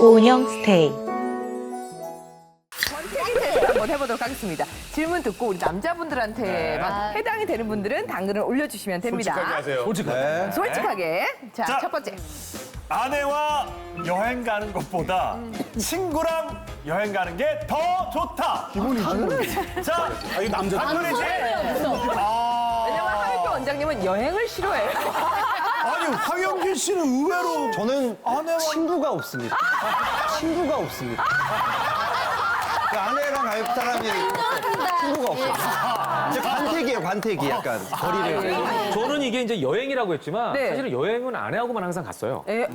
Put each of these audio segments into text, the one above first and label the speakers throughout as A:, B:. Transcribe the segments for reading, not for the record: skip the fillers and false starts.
A: 고은영 스테이.
B: 권태기 테스트 한번 해보도록 하겠습니다. 질문 듣고 우리 남자분들한테만 해당이 되는 분들은 당근을 올려주시면 됩니다.
C: 솔직하게 하세요.
D: 네.
B: 솔직하게. 자,
C: 자.
B: 첫 번째.
C: 아내와 여행 가는 것보다 친구랑 여행 가는 게 더 좋다. 자,
D: 이 남자
C: 당근이지?
B: 왜냐면 하이표 원장님은 여행을 싫어해요.
C: 아니, 황영길 씨는 의외로
D: 저는 친구가 없습니다. 친구가 없습니다. 그 아내랑 갈 사람이 친구가 없어요. 이제 관택이에요, 관택이 약간 거리를.
E: 저는 이게 이제 여행이라고 했지만
B: 네.
E: 사실은 여행은 아내하고만 항상 갔어요.
B: 예,
E: 네,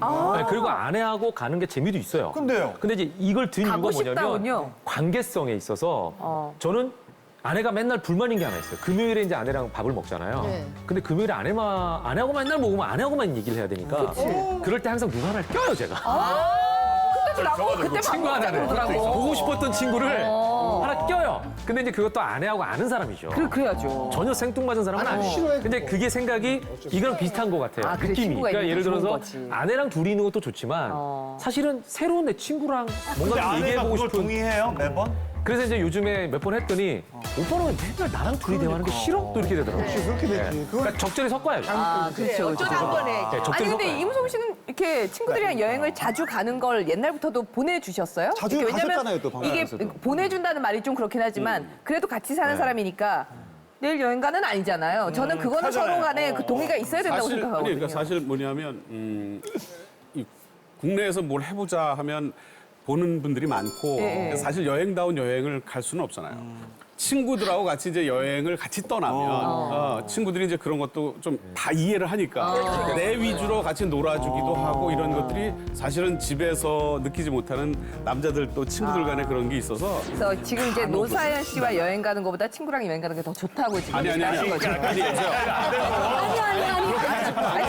E: 그리고 아내하고 가는 게 재미도 있어요.
C: 근데요?
E: 근데 이제 이걸 든
B: 가고
E: 이유가 뭐냐면
B: 싶다군요.
E: 관계성에 있어서 저는 아내가 맨날 불만인 게 하나 있어요. 금요일에 이제 아내랑 밥을 먹잖아요. 근데 금요일에 아내하고만 맨날 먹으면 아내하고만 얘기를 해야 되니까 그럴 때 항상 누구 하나를 껴요, 제가.
B: 근데도 나보고 그때
E: 친구
B: 밥
E: 하나를
B: 먹자고.
E: 보고 싶었던 친구를 하나 껴요. 근데 이제 그것도 아내하고 아는 사람이죠.
B: 그래야죠.
E: 전혀 생뚱맞은 사람은 아니에요. 근데 그게 생각이 이거랑 비슷한 것 같아요.
B: 아, 그래,
E: 느낌이.
B: 친구가
E: 그러니까
B: 있는
E: 예를
B: 게 좋은
E: 들어서
B: 거지.
E: 아내랑 둘이 있는 것도 좋지만 사실은 새로운 내 친구랑
C: 근데
E: 뭔가 좀
C: 아내가
E: 얘기해보고
C: 그걸
E: 싶은.
C: 동의해요, 매번?
E: 그래서 이제 요즘에 몇 번 했더니 오빠는 왜 맨날 나랑 둘이 대화하는 게 싫어? 또 이렇게 되더라고요.
D: 그렇게 되지.
E: 그러니까 적절히 섞어야죠.
B: 그렇죠. 어쩌다 한 번에.
E: 네,
B: 아니
E: 적절히
B: 근데
E: 섞어요.
B: 임송 씨는 이렇게 친구들이랑 여행을 자주 가는 걸 옛날부터도 보내주셨어요?
D: 자주
B: 이렇게 왜냐면
D: 가셨잖아요, 또
B: 이게
D: 방송에서도.
B: 보내준다는 말이 좀 그렇긴 하지만 그래도 같이 사는 사람이니까 내일 여행 가는 아니잖아요. 저는 그거는
C: 하잖아요.
B: 서로 간에 그 동의가 있어야 된다고
F: 사실
B: 생각하거든요.
F: 그러니까 사실 뭐냐면 이 국내에서 뭘 해보자 하면 보는 분들이 많고
B: 예, 예.
F: 사실 여행다운 여행을 갈 수는 없잖아요. 친구들하고 같이 이제 여행을 같이 떠나면 친구들이 이제 그런 것도 좀 다 이해를 하니까 내 위주로 같이 놀아주기도 하고 이런 것들이 사실은 집에서 느끼지 못하는 남자들 또 친구들 간에 그런 게 있어서
B: 그래서 지금 이제 노사연 씨와 여행 가는 것보다 친구랑 여행 가는 게 더 좋다고 지금
F: 아니
B: 하신 거죠?
F: 아니 보세요.
B: 아니,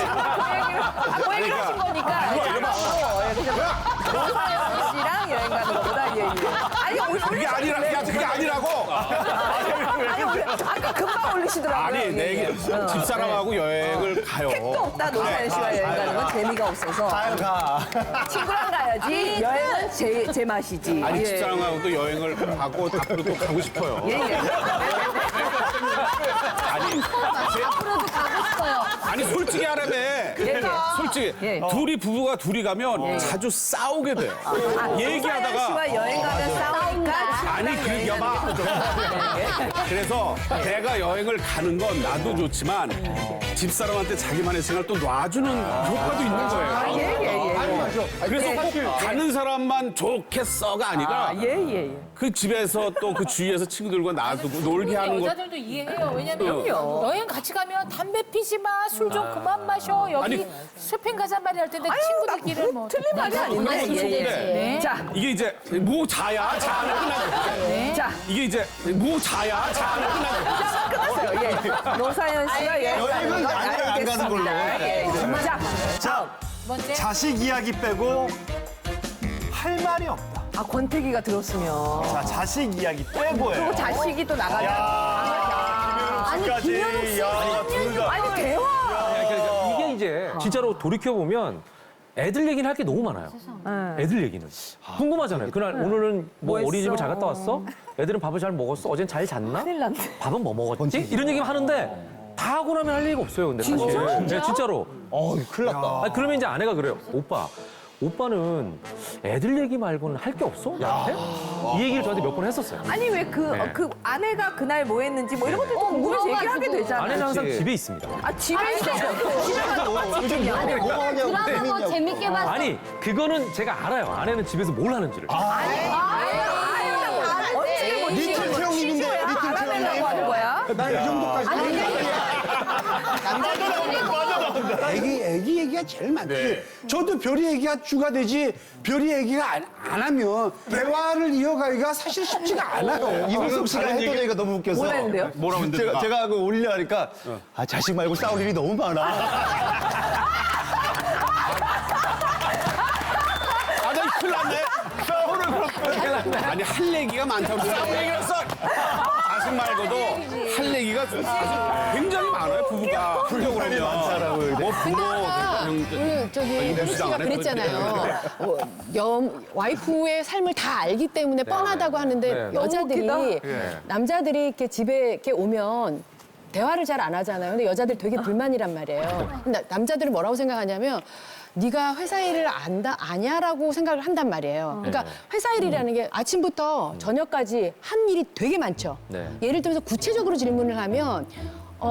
B: 그 얘기를 하신 거니까. 노사연 씨랑 여행 가는 것보다 예, 예. 아니,
F: 그게 아니라 그게 아니라고.
B: 아니, 아까 금방 올리시더라고요.
F: 아니
B: 예,
F: 내
B: 예.
F: 집사람하고 여행을 가요.
B: 택도 없다 노사연 씨와 여행 가는 건 재미가 없어서 친구랑 가야지 여행은 제 맛이지.
F: 아니
B: 예.
F: 집사람하고도 여행을 가고 앞으로 또 가고 싶어요.
B: 예, 예.
G: 앞으로도 가고 싶어요.
F: 아니 솔직히 하라며. 솔직히
B: 예.
F: 둘이 부부가 둘이 가면 자주 싸우게 돼요.
B: 노사연
F: 얘기하다가
B: 씨와 여행 가면 싸우니까
F: 아니 그 여봐. 그래서 내가 여행을 가는 건 나도 좋지만 집사람한테 자기만의 생각을 또 놔주는 효과도 있는 거예요.
B: 예.
F: 그래서 꼭 가는 사람만 좋겠어가 아니라
B: 예.
F: 그 집에서 또 그 주위에서 친구들과 놔두고 놀게 하는 것.
G: 여자들도 이해해요. 왜냐면
B: 그럼요.
G: 여행 같이 가면 담배 피지 마, 술 좀 그만 마셔. 여기
F: 아니,
G: 쇼핑 가자 말이 할 텐데 친구들끼리는 뭐
B: 틀린 말이 아닌데.
F: 그런 것도 좋은데.
G: 네.
B: 자,
F: 이게 이제 뭐 자야 자는 끝나고
B: 자.
F: 이게 이제 뭐 자야 자는 끝나고
B: 끝났어요. 예. 노사연 씨와
D: 여행은 아내랑 안 가는 걸로.
B: 자,
C: 자,
G: 번째.
C: 자식 이야기 빼고 할 말이 없다.
B: 아, 권태기가 들었으면.
C: 자, 자식 이야기 빼고예요.
B: 그리고 자식이 또 나가면.
C: 아니, 김현욱 야, 둘 다.
B: 아니, 대화.
E: 그러니까 이게 이제 진짜로 돌이켜 보면 애들 얘기는 할 게 너무 많아요. 애들 얘기는 궁금하잖아요. 그날 오늘은 뭐
B: 뭐
E: 어린이집을 잘
B: 했어?
E: 갔다 왔어? 애들은 밥을 잘 먹었어? 어젠 잘 잤나?
B: 큰일 났네.
E: 밥은 뭐 먹었지? 이런 얘기만 하는데 다 하고 나면 할 얘기가 없어요. 근데 사실 네, 진짜로.
D: 큰일 났다.
E: 아니, 그러면 이제 아내가 그래요. 오빠는 애들 얘기 말고는 할 게 없어? 나한테? 이 얘기를 저한테 몇 번 했었어요.
B: 아니, 왜 그 아내가 그날 뭐 했는지 뭐 이런 것들 도 궁금해서 얘기를 하게 되잖아요.
E: 아내는 항상 집에 있습니다.
B: 아, 집에 있어서. 집에 가서 똑같이 얘기야.
D: 뭐 하냐고
G: 드라마 뭐 재밌게 봤어.
E: 아니, 그거는 제가 알아요. 아내는 집에서 뭘 하는지를.
B: 어떻게 뭐
D: 리틀 태형님인데, 리틀
B: 알아내려고 하는 거야?
D: 난 이 정도까지. 애기 얘기가 제일 많지. 저도 별이 얘기가 주가 되지 별이 얘기가 안 하면 대화를 이어가기가 사실 쉽지가 않아요. 이분석 씨가 했던 얘기가 너무 웃겨서.
B: 뭘 했는데요?
F: 뭐라고 했는데
D: 제가 그 올리려 하니까 아 자식 말고 싸울 일이 너무 많아.
F: 아나 큰일 났네. 싸우는 거 아니 할 얘기가 많다고 싸울 얘기를 써. 결혼식 말고도 할 얘기가 아주 굉장히 많아요. 부부가 하려고 그러면. 뭐 부모,
A: 우리 저기 혜리 씨가 그랬잖아요. 와이프의 삶을 다 알기 때문에 뻔하다고 하는데
E: 네.
A: 여자들이 남자들이 이렇게 집에 이렇게 오면 대화를 잘 안 하잖아요. 근데 여자들 되게 불만이란 말이에요. 근데 남자들은 뭐라고 생각하냐면 네가 회사 일을 아냐라고 생각을 한단 말이에요. 그러니까 회사 일이라는 게 아침부터 저녁까지 한 일이 되게 많죠.
E: 네.
A: 예를 들어서 구체적으로 질문을 하면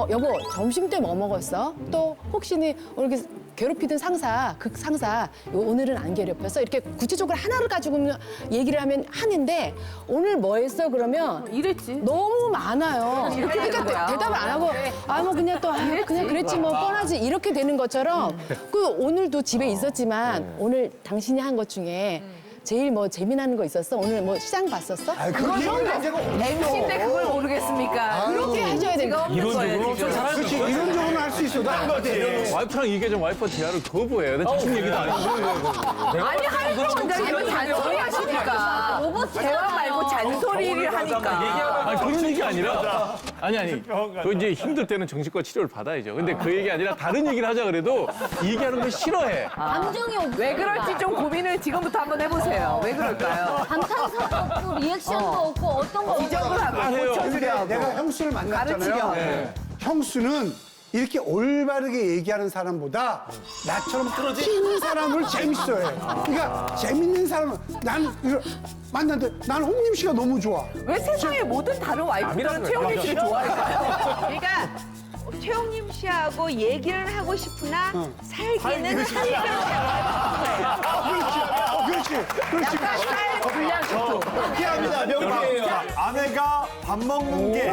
A: 여보 점심 때 뭐 먹었어? 또 혹시 이렇게 괴롭히던 상사, 극상사 오늘은 안 괴롭혔어? 이렇게 구체적으로 하나를 가지고 얘기를 하는데 오늘 뭐 했어? 그러면
B: 이랬지.
A: 너무 많아요. 그러니까 대답을 안 하고 뭐 그냥 또 그냥 그랬지 뭐 뻔하지 이렇게 되는 것처럼 그 오늘도 집에 있었지만 오늘 당신이 한 것 중에 제일 뭐 재미나는 거 있었어? 오늘 뭐 시장 봤었어?
D: 그런 문제가
B: MC인데 그걸 모르겠습니까?
A: 그렇게 해줘야 된다.
E: 이론적으로 좀 잘하는
D: 그렇지, 이론적으로는 할 수 있어도 안 돼.
C: 와이프랑 얘기하자면 와이프가 대화를 거부해요. 내 자식 얘기도 안 해요.
B: 아니 하이브 원장님은 잔소리 하시니까 대화 말고 잔소리를 하니까.
C: 아니, 그런 얘기 아니라. 아니. 그 이제 힘들 때는 정신과 치료를 받아야죠. 근데 그 얘기 아니라 다른 얘기를 하자 그래도 이 얘기하는 걸 싫어해.
G: 감정이 없어.
B: 왜 그럴지 좀 고민을 지금부터 한번 해보세요. 왜 그럴까요?
G: 감탄사도 없고 리액션도 없고 어떤 거
B: 지적을 하고
D: 근데
B: 고쳐주려고.
D: 내가 형수를 만났잖아요.
B: 가르치려.
D: 네. 형수는 이렇게 올바르게 얘기하는 사람보다 나처럼 튀는 사람을 재밌어해. 그러니까 재밌는 사람은 나는 만났는데 나는 홍림 씨가 너무 좋아.
B: 왜 세상의 모든 다른 와이프들은 최영민 씨를 좋아할까요?
H: 그러니까 최홍림 씨하고 얘기를 하고 싶으나 살기는
D: 그렇지.
B: 불량식도.
C: 명쾌합니다. 명쾌해요. 아내가 밥 먹는 게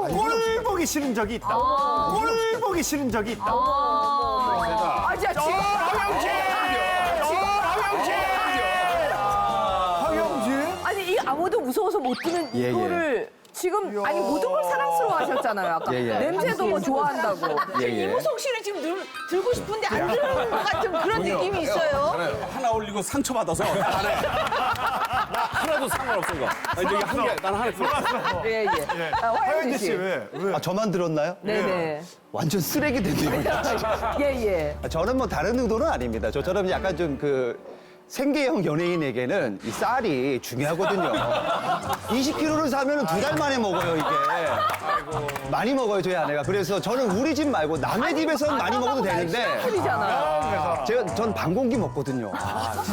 C: 꼴 보기 싫은 적이 있다. 꼴 보기 싫은 적이 있다.
B: 아, 진짜
C: 황영진?
B: 아니 이 아무도 무서워서 못 듣는 이거를 지금 아니 모든 걸 사랑스러워하셨잖아요. 아까 냄새도 뭐 좋아한다고.
H: 이무송 씨는 지금 들고 싶은데 안 들는 것 같은 그런 느낌이 있어요.
F: 하나 올리고 상처받아서 안해. 하나도 상관없은 거. 이제 한 개, 나는 하나 들어.
B: 예.
C: 황영진 씨 왜?
I: 저만 들었나요?
B: 네네.
I: 완전 쓰레기 됐네요.
B: 예.
I: 저는 뭐 다른 의도는 아닙니다. 저처럼 약간 좀 생계형 연예인에게는 이 쌀이 중요하거든요. 20kg를 사면 2달 만에 먹어요, 이게. 많이 먹어요, 저희 아내가. 그래서 저는 우리 집 말고 남의 집에서는 많이 먹어도 되는데. 전 반공기 먹거든요.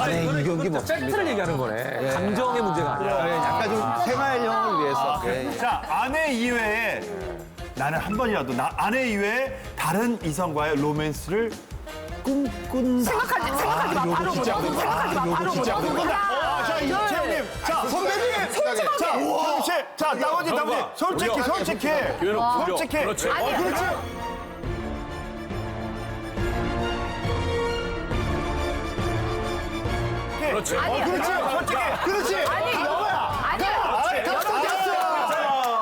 I: 네, 이경기 먹습니다.
E: 팩트를 얘기하는 거네. 감정의 문제가 아니라.
I: 네, 약간 좀 생활형을 위해서. 네.
C: 자, 아내 이외에 나는 한 번이라도 아내 이외에 다른 이성과의 로맨스를 꿈꾼다.
B: 생각하지 마. 바로 못 생각하지 마. 바로 못
C: 자, 이채영님. 자, 선배님. 자, 우와. 자, 나머지. 솔직히. 솔직히.
F: 그렇지.
C: 그렇지.
F: 그렇지.
C: 그렇지.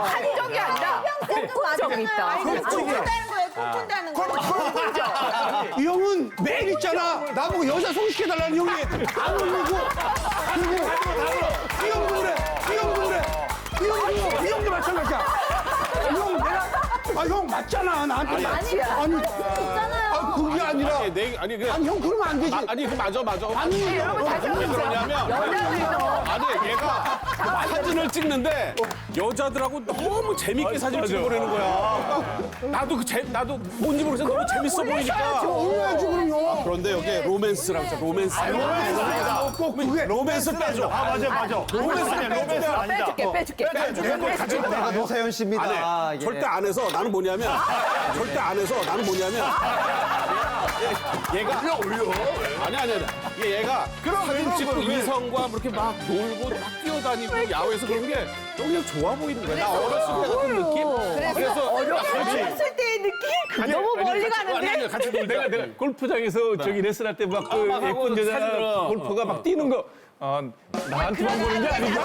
B: 한적이 아니라 적이 있다.
H: 꿈꾼다는 거예요.
D: 이 형은 매일 있잖아. 나보고 여자 소개시켜달라는 형이 안 오고. 그리고 이 형도 그래. 이 형도 마찬가지야. 형 내가 형 맞잖아. 나한테 아니 그게 아니라 아니 형 그러면 안 되지.
F: 아니, 그 맞아.
D: 아니
B: 여러분 다시
F: 왜
B: 한번
F: 그러냐면 아니 얘가 사진을 찍는데 여자들하고 너무 재밌게 사진 찍어버리는 거야. 그러니까 나도 뭔지 모르겠어 너무 재밌어 보이니까.
D: 올려야지 그럼요.
F: 그런데 여기 로맨스라고 했어. 로맨스.
D: 꼭 그게
C: 로맨스 빼줘. 맞아. 로맨스 아니다.
B: 빼줄게.
I: 내가 노사연 씨입니다. 예.
F: 절대 안 해서 나는 뭐냐면 얘가 아니 얘가 사진 찍고 이성과 그렇게 막 놀고 막 뛰어다니고 야외에서 그런 게 그냥 좋아 보이는 거야. 나 어렸을 때 같은 느낌. 그래서
H: 어렸을 때의 느낌? 너무 멀리 가는데?
F: 같이 놀다가
C: 내가 골프장에서 저기 레슨 할 때 막 그 예쁜 여자
F: 사진으로.
C: 골프가 막 뛰는 거. 나한테만 보는 게 아니구나.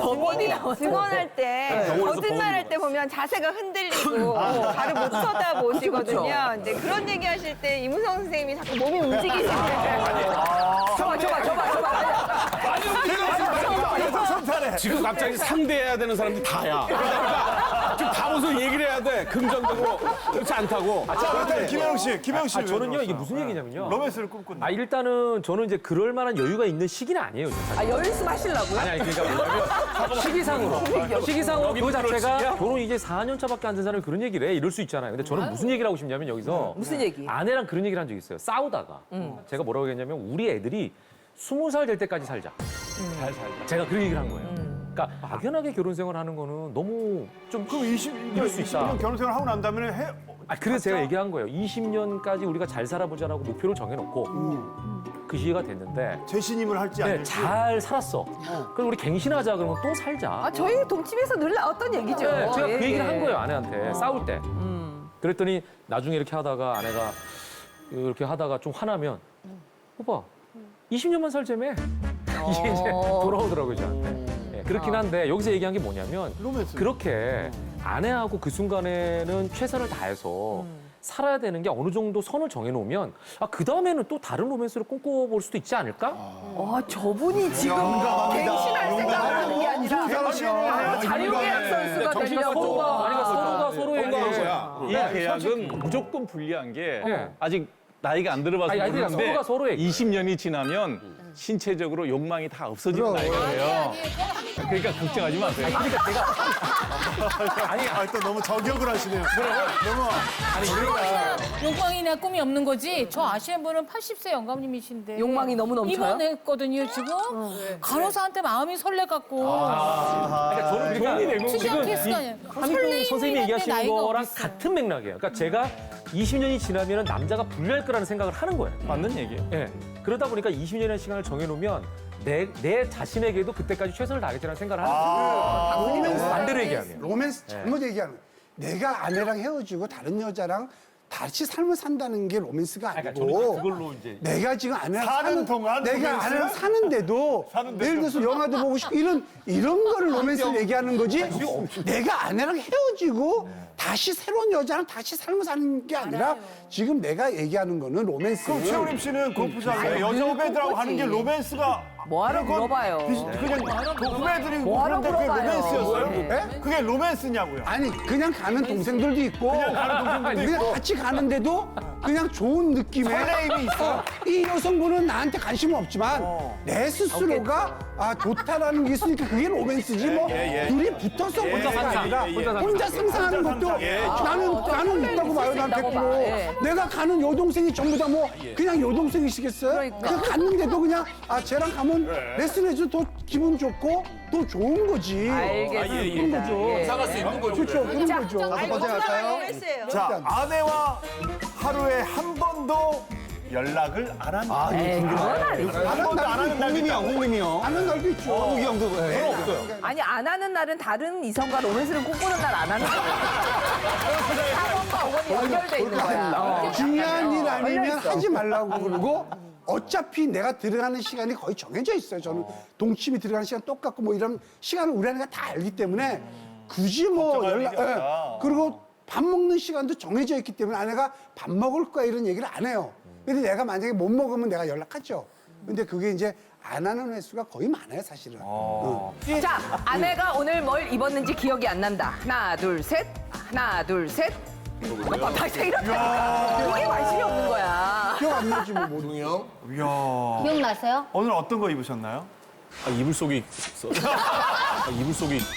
H: 법원에서 보면 증언할 때 거짓말할 때 보면 자세가 흔들리고 발을 못 쳐다보시거든요. 근데 그런 얘기하실 때 이무성 선생님이 자꾸 몸이 움직이시는데
B: 줘봐.
J: 잘해.
F: 지금 갑자기 상대해야 되는 사람들이 다야. 그러니까 좀 가면서 얘기를 해야 돼. 긍정적으로. 그렇지 않다고.
J: 자, 그렇다면 김혜영 씨. 김혜영 씨.
E: 저는요 이게 무슨 얘기냐면요.
J: 로맨스를 꿈꾼다.
E: 일단은 저는 이제 그럴 만한 여유가 있는 시기는 아니에요. 지금 사실.
B: 여유 있으면 하시려고요?
E: 아니 그러니까 뭐냐면 시기상으로 그 자체가 결혼 이제 4년 차밖에 안 된 사람이 그런 얘기를 해 이럴 수 있잖아요. 근데 저는 무슨 얘기를 하고 싶냐면 여기서
B: 무슨 얘기?
E: 아내랑 그런 얘기를 한 적이 있어요. 싸우다가 제가 뭐라고 했냐면 우리 애들이 20살 될 때까지 살자. 잘 살자. 제가 그런 얘기를 한 거예요. 그러니까 막연하게 결혼 생활하는 거는 너무 좀
J: 그럼
E: 이럴 수 있다.
J: 20년 결혼 생활 하고 난 다음에 해.
E: 그래서 제가 얘기한 거예요. 20년까지 우리가 잘 살아보자라고 목표를 정해놓고 그 시기가 됐는데
J: 재신임을 할지
E: 네,
J: 아닐지.
E: 잘 살았어. 그럼 우리 갱신하자 그러면 또 살자.
B: 저희 동침에서 늘 나왔던 얘기죠.
E: 네, 제가
B: 예,
E: 그 얘기를
B: 예.
E: 한 거예요 아내한테 싸울 때. 그랬더니 나중에 이렇게 하다가 아내가 이렇게 하다가 좀 화나면 오빠 20년만 살자며 이게 이제 돌아오더라고요 저한테. 예, 그렇긴 한데 여기서 얘기한 게 뭐냐면 그렇게 아내하고 그 순간에는 최선을 다해서 살아야 되는 게 어느 정도 선을 정해놓으면 그 다음에는 또 다른 로맨스를 꿈꿔볼 수도 있지 않을까?
B: 저분이 지금 갱신할 생각을 하는 게 아니라 자유계약 선수가
E: 정신이
B: 되려고.
E: 서로가 서로에게
C: 이 계약은 무조건 불리한 게 아직 나이가 안 들어봐서
E: 아니,
C: 모르는데
E: 서로가 서로에게.
C: 20년이 지나면 신체적으로 욕망이 다 없어지는 나이가 돼요. 그러니까 걱정하지 마세요.
J: 또 너무 저격을 하시네요. 너무.
G: 욕망이나 꿈이 없는 거지. 저 아시는 분은 80세 영감님이신데
B: 욕망이 너무 넘쳐요?
G: 입원했거든요 지금. 간호사한테 마음이 설레갖고.
E: 그러니까 저는 그러니까
G: 특이한 케이스가 아니에요.
E: 한민경 선생님이 얘기하신
G: 나이가
E: 거랑
G: 어딨어.
E: 같은 맥락이에요. 그러니까 제가 20년이 지나면 남자가 불리할 거라는 생각을 하는 거예요.
C: 맞는 얘기예요.
E: 예. 그러다 보니까 20년의 시간을 정해놓으면 내 자신에게도 그때까지 최선을 다하겠다는 생각을 하는 거예요. 반대로 얘기하면.
D: 로맨스 잘못 얘기하는 거예요. 내가 아내랑 헤어지고 다른 여자랑 같이 삶을 산다는 게 로맨스가 아니고
E: 그걸로 이제
D: 내가 지금 아내랑
J: 사는 동안
D: 내가
J: 로맨스?
D: 아내랑 사는데도 예를 들어서 영화도 보고 싶고 이런 거를 로맨스를 얘기하는 거지 내가 아내랑 헤어지고 다시 새로운 여자랑 다시 삶을 사는 게 아니라 지금 내가 얘기하는 거는 로맨스.
J: 그럼 최우림 씨는 골프장에 여자 후배들하고 하는 게 로맨스가
B: 뭐하러 물어봐요.
J: 그냥 후배들이
B: 뭐하러
J: 그런데 그게
B: 물어봐요.
J: 로맨스였어요?
D: 네?
J: 그게 로맨스냐고요?
D: 아니 그냥 가는 동생들도 있고 그냥 같이 가는데도 그냥 좋은 느낌의
J: 설레임이 있어.
D: 이 여성분은 나한테 관심은 없지만 내 스스로가 좋다라는 게 있으니까 그게 로맨스지 뭐 둘이 붙어서 로맨스가 아니라 혼자 상상하는 것도 나는 있다고 봐요. 난 100%. 내가 가는 여동생이 전부 다 뭐 그냥 여동생이시겠어요? 그냥 갔는데도 그냥 쟤랑 가면 레슨해줘도 더 기분 좋고 더 좋은 거지.
B: 알겠습니다.
D: 그런 거죠.
E: 나갈 수 있는 거죠.
D: 그렇죠. 그런 거죠.
I: 다섯 번째 갈까요?
H: 로맨스예요.
J: 자, 아내와 하루에 한 번도 연락을 안 한다.
B: 그건 아니죠.
J: 한 번도 안 하는 날도
I: 홍림이 형, 홍림이 형.
D: 하는 날도 있죠.
I: 홍국이 형도 왜?
B: 아니 안 하는 날은 다른 이성과 로맨스를 꿈꾸는 날 안 하는 거예요. 사건과 어건이 연결돼 있는 거야.
D: 중요한 일 아니면
B: 걸려있어.
D: 하지 말라고 그러고 어차피 내가 들어가는 시간이 거의 정해져 있어요. 저는 동침이 들어가는 시간 똑같고 뭐 이런 시간을 우리 아내가 다 알기 때문에 굳이 뭐
J: 걱정할
D: 연락,
J: 일이 없다.
D: 그리고 밥 먹는 시간도 정해져 있기 때문에 아내가 밥 먹을 거야 이런 얘기를 안 해요. 근데 내가 만약에 못 먹으면 내가 연락하죠. 근데 그게 이제 안 하는 횟수가 거의 많아요, 사실은.
B: 자, 아내가 오늘 뭘 입었는지 기억이 안 난다. 하나, 둘, 셋. 하나, 둘, 셋. 다시 이렇다니까. 이게 관심이 없는 거야.
D: 기억 안 나지 뭐 모르.
J: 이야.
G: 기억나세요?
J: 오늘 어떤 거 입으셨나요?
F: 이불 속에 있어. 이불 속에 있어.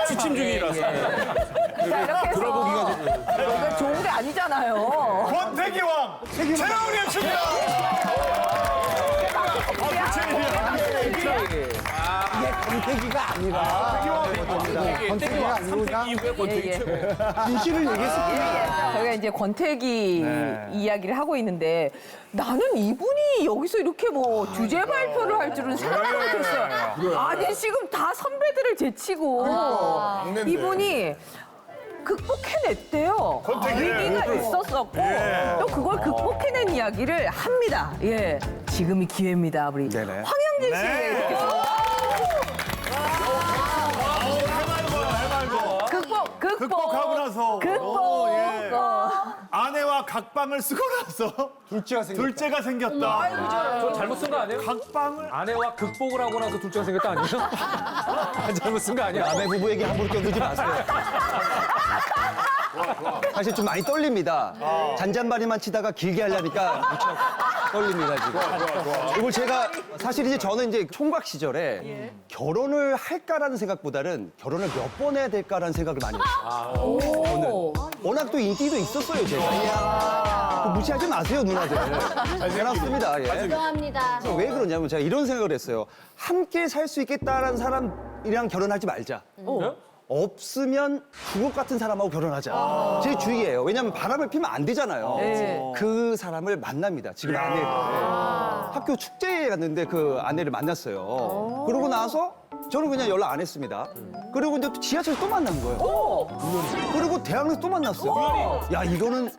F: 취침 중이라서.
B: 자, 이렇게 해서 이거 좋은 게 아니잖아요.
J: 권태기 왕 최우림 씨입니다.
D: 이게 권태기가 아니라 권태기가 아니고 그냥
E: 이후에 권태기 최고.
D: 진실을 얘기했을
B: 저희가 이제 권태기 이야기를 하고 있는데 나는 이분이 여기서 이렇게 뭐 주제 발표를 할 줄은 생각도 못했어요. 아니 지금 다 선배들을 제치고 이분이 극복해냈대요. 위기가 있었었고 또 그걸 극복해낸 이야기를 합니다. 예, 지금이 기회입니다. 우리 황영진 씨 이렇게
J: 극복하고 나서
B: 극복.
J: 아내와 각방을 쓰고 나서
D: 둘째가 생겼다.
J: 생겼다.
E: 저 잘못 쓴 거 아니에요?
J: 각방을
E: 아내와 극복을 하고 나서 둘째가 생겼다 아니에요? 잘못 쓴 거 아니야?
I: 남의 부부 얘기 함부로 껴들지 마세요. 사실 좀 많이 떨립니다. 잔잔바리만 치다가 길게 하려니까 무척 떨립니다, 지금. 그리고 제가 사실 이제 저는 이제 총각 시절에 결혼을 할까라는 생각보다는 결혼을 몇 번 해야 될까라는 생각을 많이 했어요. 저는. 워낙 또 인기도 있었어요, 제가. 무시하지 마세요, 누나들. 잘 해놨습니다. 예.
G: 죄송합니다.
I: 왜 그러냐면 제가 이런 생각을 했어요. 함께 살 수 있겠다라는 사람이랑 결혼하지 말자. 없으면 주옥 같은 사람하고 결혼하자. 제 주의예요. 왜냐하면 바람을 피면 안 되잖아요. 그 사람을 만납니다. 지금 아내를. 학교 축제에 갔는데 그 아내를 만났어요. 그러고 나서 저는 그냥 연락 안 했습니다. 그리고 이제 지하철에서 또 만난 거예요. 그리고 대학로에서 또 만났어요. 야, 이거는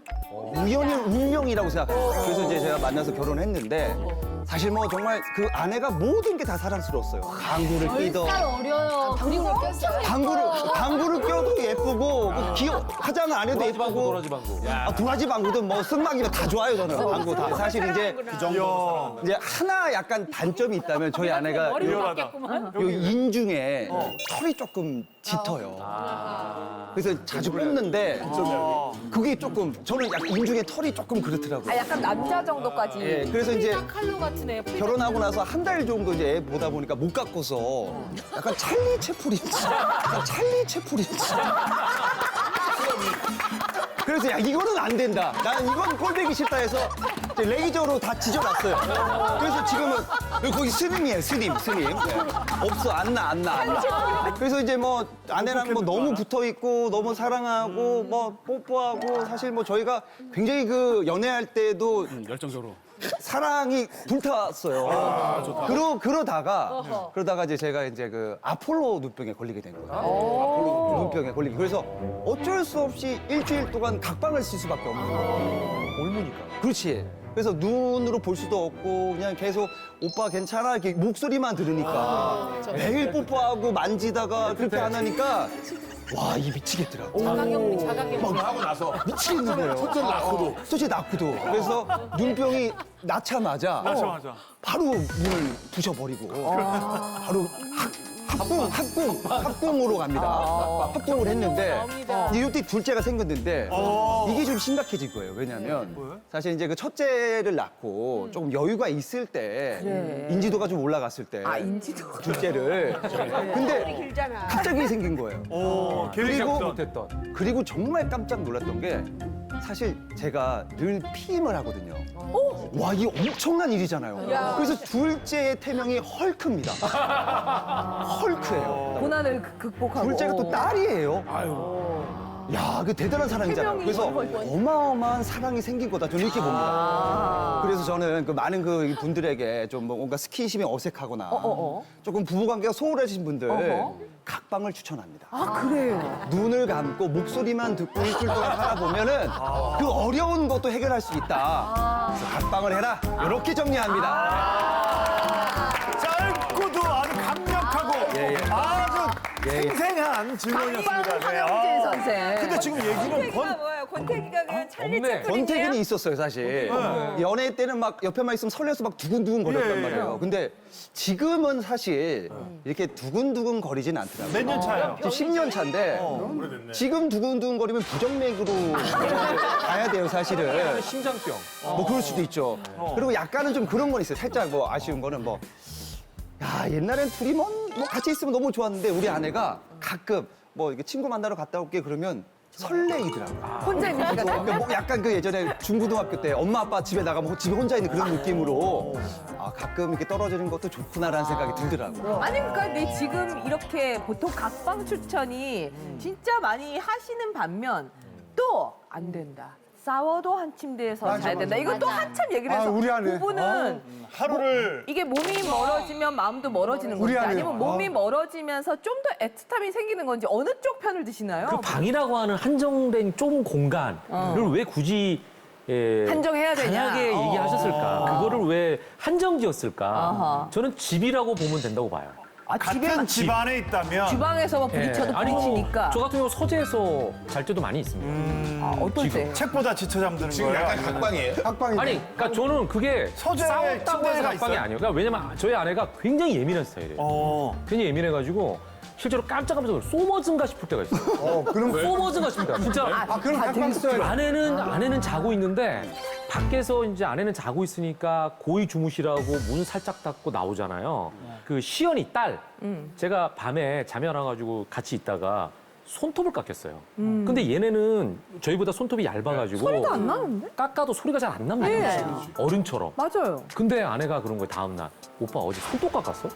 I: 우연히 운명이라고 생각해요. 그래서 이제 제가 만나서 결혼했는데 사실 뭐 정말 그 아내가 모든 게 다 사랑스러웠어요. 방구를 끼던.
G: 어려요. 그리고
I: 방구를 껴도 예쁘고 화장을 안 해도 예쁘고
E: 도라지 방구.
I: 도라지 방구도 뭐 승막이면 다 좋아요 저는 방구 다. 사실 이제 이제 하나 약간 단점이 있다면 저희 아내가 요 인중에 털이 조금 짙어요. 그래서 자주 뽑는데 그게 조금 저는 약간 인중에 털이 조금 그렇더라고요.
B: 아, 약간 남자 정도까지.
I: 예, 그래서 이제
G: 칼로 같으네.
I: 결혼하고 나서 한 달 정도 이제 애 보다 보니까 못 갖고서 약간 찰리 채플린 약간 찰리 채플린 그래서 야 이거는 안 된다. 나는 이건 꼴보기 싫다 해서 이제 레이저로 다 지져놨어요. 그래서 지금은 거기 스님이에요. 스님. 네. 없어 안 나. 그래서 이제 뭐 아내랑 뭐 너무 붙어 있고 너무 사랑하고 뭐 뽀뽀하고 사실 뭐 저희가 굉장히 그 연애할 때도
F: 열정적으로.
I: 사랑이 불탔어요. 그러다가 이제 제가 이제 그 아폴로 눈병에 걸리게 된 거예요. 아폴로 눈병에 걸리게. 그래서 어쩔 수 없이 일주일 동안 각방을 쓸 수밖에 없는 거예요. 옮으니까. 그렇지. 그래서 눈으로 볼 수도 없고 그냥 계속 오빠 괜찮아 이렇게 목소리만 들으니까 매일 뽀뽀하고 만지다가 그렇게 안 하니까 와, 이 미치겠더라고.
J: 막 하고 나서
I: 미치겠는 거예요. 솔직히 낳고도. 그래서 눈병이 낳자마자 바로 문을 부셔버리고 바로 학궁으로 갑니다. 학궁을 했는데 이제 이때 둘째가 생겼는데 이게 좀 심각해질 거예요. 왜냐하면 사실 이제 그 첫째를 낳고 조금 여유가 있을 때 인지도가 좀 올라갔을 때
B: 인지도가.
I: 둘째를 근데 갑자기 생긴 거예요. 그리고 정말 깜짝 놀랐던 게 사실 제가 늘 피임을 하거든요. 와, 이게 엄청난 일이잖아요. 그래서 둘째의 태명이 헐크입니다. 헐크예요.
B: 고난을 극복하고.
I: 둘째가 또 딸이에요. 야, 그 대단한 사랑이잖아요. 그래서 어마어마한 사랑이 생긴 거다. 저는 이렇게 봅니다. 그래서 저는 그 많은 그 분들에게 좀 뭔가 스킨십이 어색하거나 조금 부부관계가 소홀하신 분들 각방을 추천합니다.
B: 아, 그래요?
I: 눈을 감고 목소리만 듣고 일주일 동안 살아보면은 그 어려운 것도 해결할 수 있다. 그래서 각방을 해라. 이렇게 정리합니다.
J: 짧고도 아주 강력하고 아주 생생한 질문이었습니다. 네.
B: 황영진 선생.
J: 근데 지금 얘기는
H: 권태기가 뭐예요? 권태기가 그냥 찰리 채플린이에요?
I: 권태기는 있었어요, 사실. 연애 때는 막 옆에만 있으면 설레서 막 두근두근 거렸단 말이에요. 근데 지금은 사실 이렇게 두근두근 거리진 않더라고요.
J: 몇 년 차예요?
I: 지금 10년 차인데
J: 오래됐네.
I: 지금 두근두근 거리면 부정맥으로 가야 돼요, 사실은.
E: 심장병.
I: 뭐 그럴 수도 있죠. 그리고 약간은 좀 그런 건 있어요. 살짝 뭐 아쉬운 거는 뭐 야, 옛날엔 둘이 뭐 같이 있으면 너무 좋았는데 우리 아내가 가끔 뭐 이렇게 친구 만나러 갔다 올게 그러면 설레이더라고요.
B: 혼자 있는 시간
I: 그러니까 뭐 약간 그 예전에 중고등학교 때 엄마 아빠 집에 나가면 집에 혼자 있는 그런 느낌으로 아, 가끔 이렇게 떨어지는 것도 좋구나라는 생각이 들더라고요.
B: 아니 그러니까 근데 지금 이렇게 보통 각방 추천이 진짜 많이 하시는 반면 또 안 된다. 싸워도 한 침대에서 자야 된다. 이거 또 한참 얘기를 해서
D: 우리 아내.
B: 부부는
J: 하루를
B: 이게 몸이 멀어지면 마음도 멀어지는 건지
D: 우리 아내요.
B: 아니면 몸이 멀어지면서 좀 더 애틋함이 생기는 건지 어느 쪽 편을 드시나요?
E: 그 방이라고 하는 한정된 좁은 공간을 왜 굳이
B: 한정해야 되냐?
E: 강하게 얘기하셨을까? 그거를 왜 한정 지었을까?
B: 아하.
E: 저는 집이라고 보면 된다고 봐요.
J: 같은 집안에 있다면
B: 주방에서 막 부딪혀도 부딪히니까.
E: 저 같은 경우 서재에서 잘 때도 많이 있습니다.
B: 아, 어떨 때?
J: 책보다 지쳐 잠드는
K: 지금
J: 거예요?
K: 약간 각방이에요?
D: 학방이
E: 아니, 그러니까 저는 그게
J: 서재에
E: 싸웠다고 해서
J: 침대가
E: 각방이
J: 있어요?
E: 아니에요. 그러니까 왜냐면 저희 아내가 굉장히 예민한 스타일이에요. 굉장히 예민해가지고 실제로 깜짝깜짝 소머즈인가 싶을 때가 있어요.
D: 그럼
E: 소머즈인가 싶습니다. 진짜
D: 그럼 학방 스타일.
E: 아내는 자고 있는데 밖에서 이제 아내는 자고 있으니까 고이 주무시라고 문 살짝 닫고 나오잖아요. 그 시연이 딸 제가 밤에 잠이 안 와가지고 같이 있다가 손톱을 깎였어요. 근데 얘네는 저희보다 손톱이 얇아가지고
B: 소리도 안 나는데?
E: 깎아도 소리가 잘 안 납니다. 어른처럼.
B: 맞아요.
E: 근데 아내가 그런 거예요. 다음 날 오빠 어제 손톱 깎았어?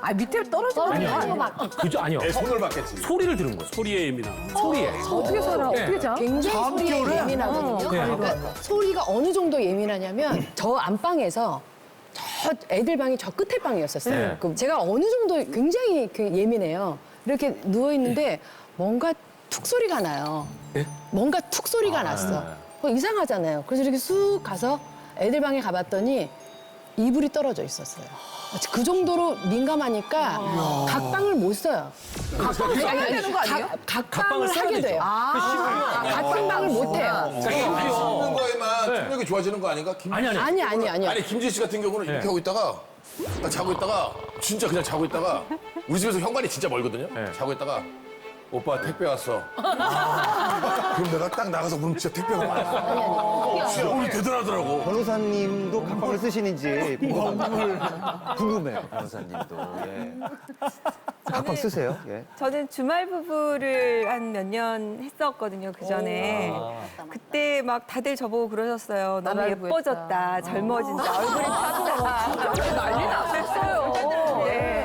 B: 아, 밑에 떨어지는 거 아니야?
E: 그죠? 아니요.
K: 내 손을 받겠지.
E: 소리를 들은 거예요.
F: 소리에 예민함.
E: 소리에.
B: 어떻게 살아?
E: 네.
B: 어떻게 자?
A: 굉장히 소리에 예민하거든요.
E: 네.
A: 그러니까 소리가 어느 정도 예민하냐면 저 안방에서 저 애들 방이 저 끝에 방이었었어요.
E: 네.
A: 그럼 제가 어느 정도 굉장히 예민해요. 이렇게 누워 있는데 뭔가 툭 소리가 나요.
E: 예?
A: 뭔가 툭 소리가 났어. 이상하잖아요. 그래서 이렇게 쑥 가서 애들 방에 가봤더니 이불이 떨어져 있었어요. 그 정도로 민감하니까 각방을 못 써요.
B: 각방을 써야 되는 거 아니에요?
A: 각방을
E: 써야
A: 하게
E: 되죠.
A: 돼요.
B: 아,
A: 각방을 못 해요.
K: 씹는 거에만
E: 네.
K: 총력이 좋아지는 거 아닌가?
E: 아니.
A: 아니.
K: 김진 씨 같은 경우는 이렇게 하고 있다가 딱 자고 있다가 진짜 그냥 자고 있다가 우리 집에서 현관이 진짜 멀거든요.
E: 네.
K: 자고 있다가 오빠 택배 왔어. 그럼 내가 딱 나가서 그럼 진짜 택배가 왔어. 진짜 우리 대단하더라고.
I: 변호사님도 각방을 쓰시는지 궁금해요, 변호사님도. 예. 각방 쓰세요? 예.
H: 저는 주말 부부를 한 몇 년 했었거든요, 그 전에. 그때 막 다들 저보고 그러셨어요. 너무
B: 나라를
H: 예뻐졌다, 젊어진다, 얼굴이 탔다.
B: 난리 났었어요.
H: 네.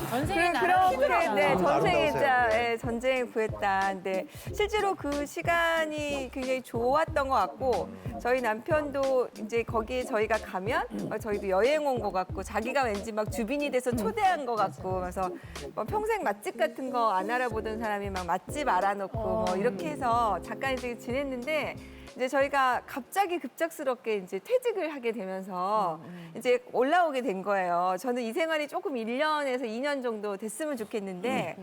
G: 전생에
H: 그렇게 네, 전생이자
I: 아름다워서요.
H: 예, 전쟁에 구했다. 근데 실제로 그 시간이 굉장히 좋았던 것 같고 저희 남편도 이제 거기에 저희가 가면 저희도 여행 온 것 같고 자기가 왠지 막 주빈이 돼서 초대한 것 같고 그래서 뭐 평생 맛집 같은 거 안 알아보던 사람이 막 맛집 알아놓고 뭐 이렇게 해서 잠깐 이제 지냈는데 이제 저희가 갑자기 급작스럽게 이제 퇴직을 하게 되면서 이제 올라오게 된 거예요. 저는 이 생활이 조금 1년에서 2년 정도 됐으면 좋겠는데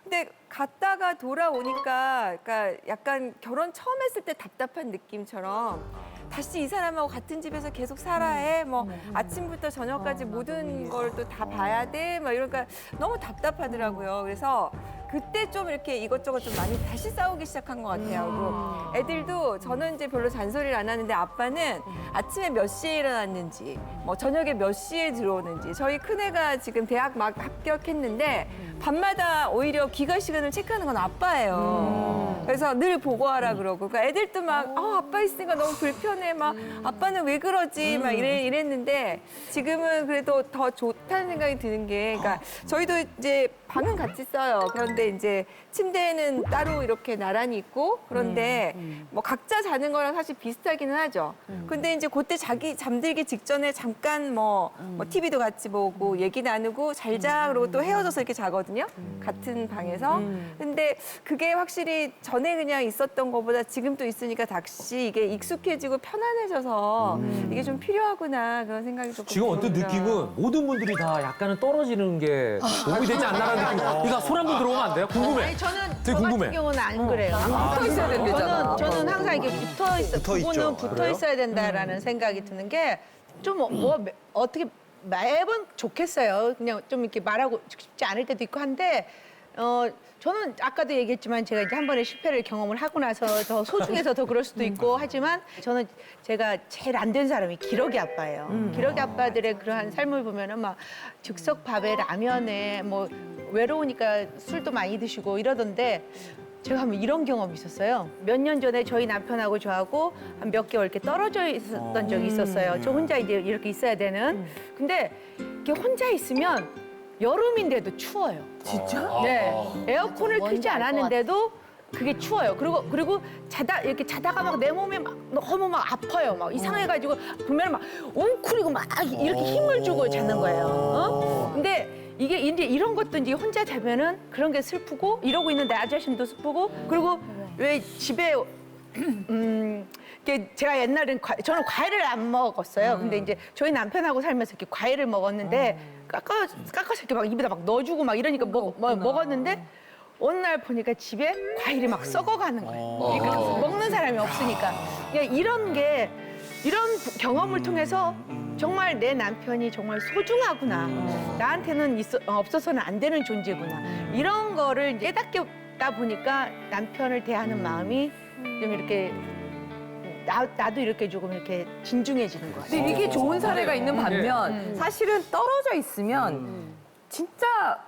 H: 근데 갔다가 돌아오니까 그러니까 약간 결혼 처음 했을 때 답답한 느낌처럼 다시 이 사람하고 같은 집에서 계속 살아야 해. 뭐 아침부터 저녁까지 모든 걸 또 다 봐야 돼. 막 이러니까 너무 답답하더라고요. 그래서 그때 좀 이렇게 이것저것 좀 많이 다시 싸우기 시작한 것 같아요. 그리고 애들도 저는 이제 별로 잔소리를 안 하는데 아빠는 아침에 몇 시에 일어났는지, 뭐 저녁에 몇 시에 들어오는지. 저희 큰애가 지금 대학 막 합격했는데 밤마다 오히려 귀가 시간을 체크하는 건 아빠예요. 그래서 늘 보고하라 그러고. 그러니까 애들도 막 아빠 있으니까 너무 불편해. 막 아빠는 왜 그러지? 막 이랬는데 지금은 그래도 더 좋다는 생각이 드는 게 그러니까 저희도 이제 방은 같이 써요. 그런데 이제 침대는 따로 이렇게 나란히 있고 그런데 뭐 각자 자는 거랑 사실 비슷하기는 하죠. 근데 이제 그때 자기 잠들기 직전에 잠깐 뭐 TV도 같이 보고 얘기 나누고 잘 자 그러고 또 헤어져서 이렇게 자거든요. 같은 방에서. 근데 그게 확실히 전에 그냥 있었던 것보다 지금 또 있으니까 다시 이게 익숙해지고 편안해져서 이게 좀 필요하구나 그런 생각이 조금
E: 지금 언뜻
H: 듭니다.
E: 느낌은 모든 분들이 다 약간은 떨어지는 게 도움이 되지 않나라는 느낌. 그러니까 손 한 번 들어오면 안 돼요? 궁금해.
L: 아니 저는
E: 되게
L: 저
E: 궁금해.
L: 같은 경우는 안 그래요.
B: 붙어 있어야 된대잖아.
L: 저는 항상 이게 붙어 있어.
I: 붙어 있죠.
L: 부부는 붙어 있어야 된다라는 생각이 드는 게 좀 어떻게 매번 좋겠어요. 그냥 좀 이렇게 말하고 싶지 않을 때도 있고 한데 저는 아까도 얘기했지만 제가 이제 한 번의 실패를 경험을 하고 나서 더 소중해서 더 그럴 수도 있고 하지만 저는 제가 제일 안 된 사람이 기러기 아빠예요. 기러기 아빠들의 그러한 삶을 보면은 막 즉석 밥에 라면에 뭐 외로우니까 술도 많이 드시고 이러던데 제가 한번 이런 경험이 있었어요. 몇 년 전에 저희 남편하고 저하고 한 몇 개월 이렇게 떨어져 있었던 적이 있었어요. 저 혼자 이제 이렇게 있어야 되는. 근데 이렇게 혼자 있으면 여름인데도 추워요.
B: 진짜?
L: 네. 에어컨을 켜지 않았는데도 그게 추워요. 그리고 이렇게 자다가 막 내 몸이 막 너무 막 아파요. 막 이상해가지고 보면 막 웅크리고 막 이렇게 힘을 주고 자는 거예요. 근데 이게 이제 이런 것도 이제 혼자 자면은 그런 게 슬프고 이러고 있는데 아저씨도 슬프고 그리고 왜 집에 제가 옛날엔 저는 과일을 안 먹었어요. 근데 이제 저희 남편하고 살면서 이렇게 과일을 먹었는데 깎아서 이렇게 막 입에다 막 넣어주고 막 이러니까 먹었는데 어느 날 보니까 집에 과일이 막 썩어가는 거예요. 그러니까 먹는 사람이 없으니까. 그러니까 이런 경험을 통해서 정말 내 남편이 정말 소중하구나. 나한테는 없어서는 안 되는 존재구나. 이런 거를 깨닫다 보니까 남편을 대하는 마음이 좀 이렇게 나도 이렇게 조금 이렇게 진중해지는 것 같아요.
B: 근데 이게 좋은 사례가 있는 반면 사실은 떨어져 있으면 진짜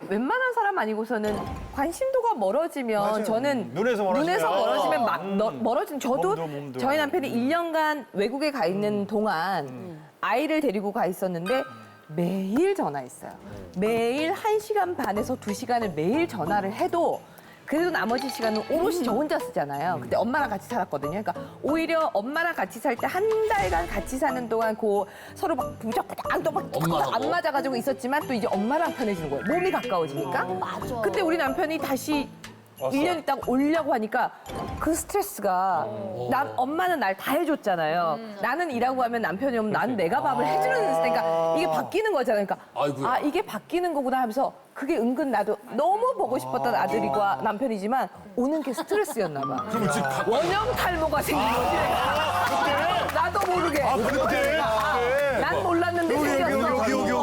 B: 웬만한 사람 아니고서는 관심도가 멀어지면 저는
J: 눈에서 멀어지면.
B: 막 멀어진 저도
J: 몸도.
B: 저희 남편이 1년간 외국에 가 있는 동안 아이를 데리고 가 있었는데 매일 전화했어요. 매일 1시간 반에서 2시간을 매일 전화를 해도 그래도 나머지 시간은 오롯이 저 혼자 쓰잖아요. 그때 엄마랑 같이 살았거든요. 그러니까 오히려 엄마랑 같이 살 때 한 달간 같이 사는 동안 서로 막 부적부적 막 안 맞아가지고 있었지만 또 이제 엄마랑 편해지는 거예요. 몸이 가까워지니까.
G: 맞아.
B: 그때 우리 남편이 다시 1년 있다가 오려고 하니까 그 스트레스가 엄마는 날 다 해줬잖아요. 나는 일하고 하면 남편이 오면 난 내가 밥을 해주는 그러니까 이게 바뀌는 거잖아요. 그러니까 아 이게 바뀌는 거구나 하면서 그게 은근 나도 너무 보고 싶었던 아들이과 남편이지만 오는 게 스트레스였나 봐. 원형 탈모가 생긴 거지. 나도 모르게. 난 몰랐는데 생겼어.
J: 여기.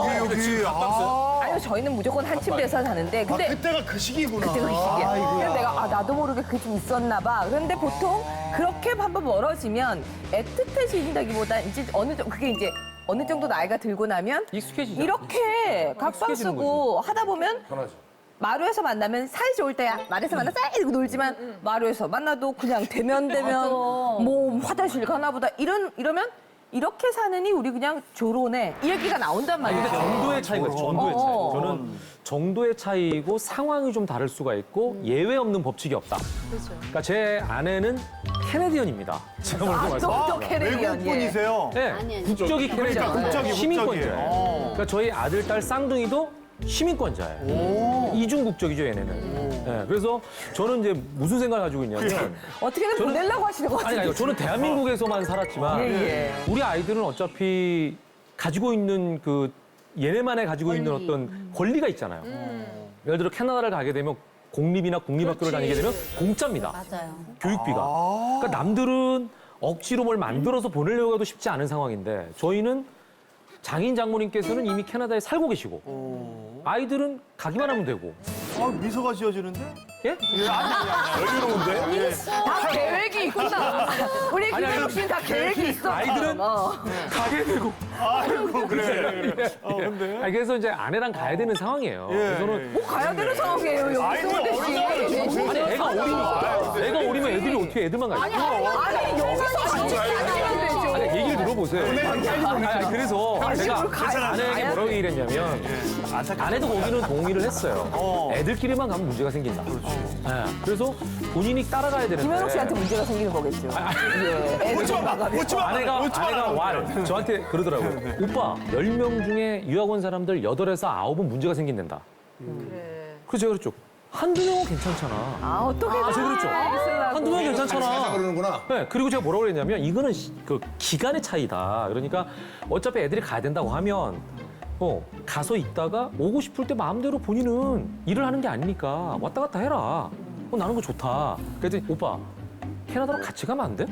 B: 아니요, 저희는 무조건 한 침대에서 사는데 근데
J: 그때가 그 시기구나.
B: 그때가 그 시기야. 그래서 내가 나도 모르게 그게 좀 있었나 봐. 그런데 보통 그렇게 한번 멀어지면 애틋해진다기보다 이제 그게 이제 어느 정도 나이가 들고 나면
E: 익숙해지죠.
B: 이렇게 각방
E: 익숙해지는
B: 쓰고 하다 보면
K: 편하죠.
B: 마루에서 만나면 사이 좋을 때야 말에서 만나 이러고 놀지만 마루에서 만나도 그냥 대면 뭐 화장실 가나 보다 이러면 이렇게 사느니 우리 그냥 조론해 이 얘기가 나온단 말이죠.
E: 근데 정도의 차이가 있어요. 정도의 차이. 저는 정도의 차이고 상황이 좀 다를 수가 있고 예외 없는 법칙이 없다. 그러니까 제 아내는 캐네디언입니다. 제가 먼저
B: 또
E: 말씀드립니다.
B: 캐네디언.
J: 외국 분이세요?
E: 네, 국적이 캐네디언.
J: 국적이
E: 시민권자예요. 그러니까 저희 아들, 딸 쌍둥이도 시민권자예요. 이중 국적이죠, 얘네는. 네, 그래서 저는 이제 무슨 생각을 가지고 있냐면
B: 어떻게든 보내려고 하시는 것 같아요.
E: 아니, 저는 대한민국에서만 살았지만
B: 예.
E: 우리 아이들은 어차피 가지고 있는 얘네만의 가지고 있는 어떤 권리가 있잖아요. 예를 들어 캐나다를 가게 되면 공립이나 국립학교를 다니게 되면 공짜입니다.
G: 맞아요.
E: 교육비가. 그러니까 남들은 억지로 뭘 만들어서 보내려고 해도 쉽지 않은 상황인데 저희는 장인 장모님께서는 이미 캐나다에 살고 계시고 아이들은 가기만 하면 되고.
J: 미소가 지어지는데?
E: 예?
J: 여유로운데?
B: 다 계획이 있구나. 우리 김현욱 씨는 다 계획이 있어.
E: 아이들은 가게 되고.
J: 아이고, 그래. 근데?
E: 아니, 그래서 이제 아내랑 가야 되는 상황이에요. 그래서 저는
B: 뭐 가야 되는 상황이에요, 여기
J: 아이들이
B: 송은대 씨.
E: 아니, 애가 어리니까. 애가 어리면 애들이 어떻게 애들만 가요?
B: 아니, 여기서 같이 가면 되죠.
E: 아니, 얘기를 들어보세요. 아니, 그래서 제가 아내에게 뭐라고 얘기를 했냐면 아내도 거기는 동의를 했어요. 애들끼리만 가면 문제가 생긴다. 네, 그래서 본인이 따라가야 되는데.
B: 김현욱 씨한테 문제가 생기는 거겠죠. 예.
E: 아내가 저한테 그러더라고요. 오빠, 10명 중에 유학원 사람들 8에서 9은 문제가 생긴단다. 그래서 제가 그랬죠. 한두 명은 괜찮잖아.
B: 어떻게
E: 제가 그랬죠. 한두 명은 괜찮잖아.
K: 그러는구나.
E: 네, 그리고 제가 뭐라고 그랬냐면 이거는 기간의 차이다. 그러니까 어차피 애들이 가야 된다고 하면 가서 있다가 오고 싶을 때 마음대로 본인은 일을 하는 게 아니니까 왔다 갔다 해라. 나는 그거 좋다. 그랬더니 오빠 캐나다로 같이 가면 안 돼?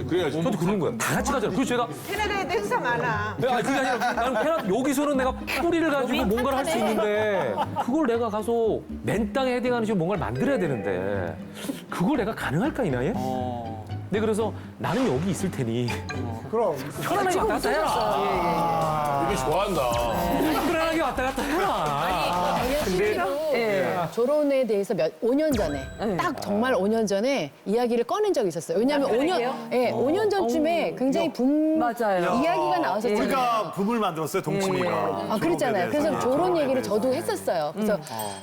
K: 그래야지.
E: 저한테 그러는 거야. 다 같이 가잖아. 그래서 제가
L: 캐나다에도 행사 많아.
E: 그게 아니라 나는 캐나다 여기서는 내가 뿌리를 가지고 뭔가를 할 수 있는데 그걸 내가 가서 맨 땅에 헤딩하는 식으로 뭔가를 만들어야 되는데 그걸 내가 가능할까 이 나이에? 네, 그래서 나는 여기 있을 테니
D: 그럼
E: 편안하게 왔다 갔다 해라.
K: 되게 좋아한다.
E: 편안하게 왔다 갔다 해라.
A: 근데 조론에 대해서 5년 전에 딱 정말 5년 전에 이야기를 꺼낸 적이 있었어요. 왜냐하면 5년 전쯤에 굉장히
B: 맞아요.
A: 이야기가 나왔었잖아요.
J: 우리가 붐을 만들었어요, 동치미가.
A: 그랬잖아요. 그래서 조론 얘기를 저도 했었어요. 그래서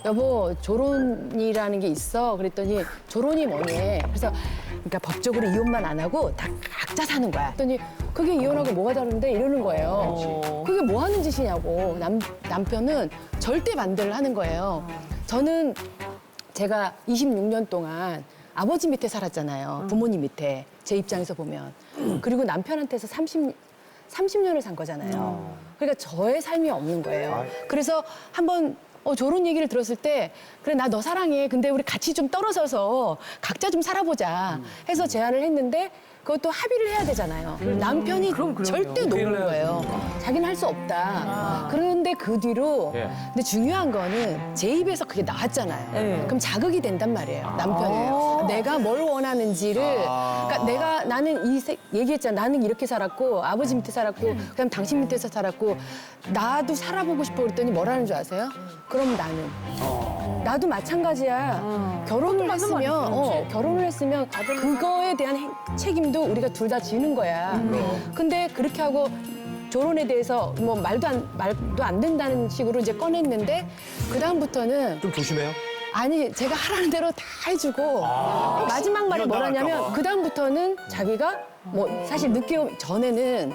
A: 여보 조론이라는 게 있어. 그랬더니 조론이 뭐니? 그래서 그러니까 법적으로 이혼만 안 하고 다 각자 사는 거야. 그랬더니 그게 이혼하고 뭐가 다른데 이러는 거예요. 그게 뭐 하는 짓이냐고. 남편은 절대 반대를 하는 거예요. 저는 제가 26년 동안 아버지 밑에 살았잖아요. 부모님 밑에. 제 입장에서 보면. 그리고 남편한테서 30년을 산 거잖아요. 그러니까 저의 삶이 없는 거예요. 그래서 한번 저런 얘기를 들었을 때 그래 나 너 사랑해. 근데 우리 같이 좀 떨어져서 각자 좀 살아보자 해서 제안을 했는데 그것도 합의를 해야 되잖아요. 남편이 절대 노는 거예요. 자기는 할 수 없다. 그런데 그 뒤로 근데 중요한 거는 제 입에서 그게 나왔잖아요. 그럼 자극이 된단 말이에요. 남편이. 내가 뭘 원하는지를 그러니까 나는 얘기했잖아. 나는 이렇게 살았고 아버지 밑에 살았고 그다음 당신 밑에서 살았고 나도 살아보고 싶어 그랬더니 뭐라는 줄 아세요? 그럼 나도 마찬가지야. 결혼을 했으면 그거에 대한 책임도 우리가 둘 다 지는 거야. 근데 그렇게 하고 결혼에 대해서 뭐 말도 안 된다는 식으로 이제 꺼냈는데 그 다음부터는
E: 좀 조심해요.
A: 아니 제가 하라는 대로 다 해주고 마지막 말이 뭐라냐면 그 다음부터는 자기가 뭐 사실 늦게 오기 전에는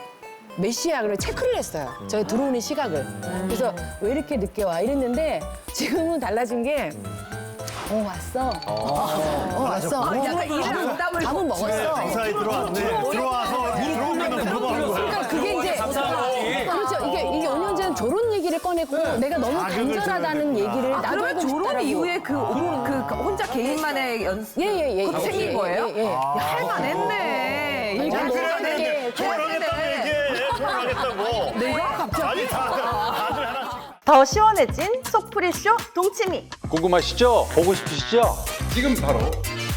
A: 몇 시야 그래 체크를 했어요. 저희 들어오는 시각을. 그래서 왜 이렇게 늦게 와 이랬는데 지금은 달라진 게 왔어. 왔어.
B: 약간 이런 응답을
A: 밥은 먹었어.
J: 무사히 들어왔네. 들어와서 들어오면 물어보는 거야.
A: 그러니까 그게 이제 그렇죠. 이게 5년 전 결혼 얘기를 꺼냈고 내가 너무 간절하다는 얘기를 나도
B: 그러면
A: 하고
B: 졸업
A: 싶다라고.
B: 이후에 그 혼자 개인만의 연습
A: 예.
B: 그것도 생긴 거예요?
A: 예.
B: 할만했네.
A: 아니,
B: 이거
A: 그래,
J: 결혼하겠다고 얘기해. 결혼하겠다고.
B: 내가 갑자기
J: 아니 다들 하나.
M: 더 시원해진 속풀이쇼 동치미.
N: 궁금하시죠? 보고 싶으시죠? 지금 바로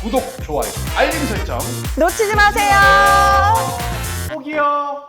N: 구독, 좋아요, 알림 설정
M: 놓치지 마세요.
J: 꼭이요.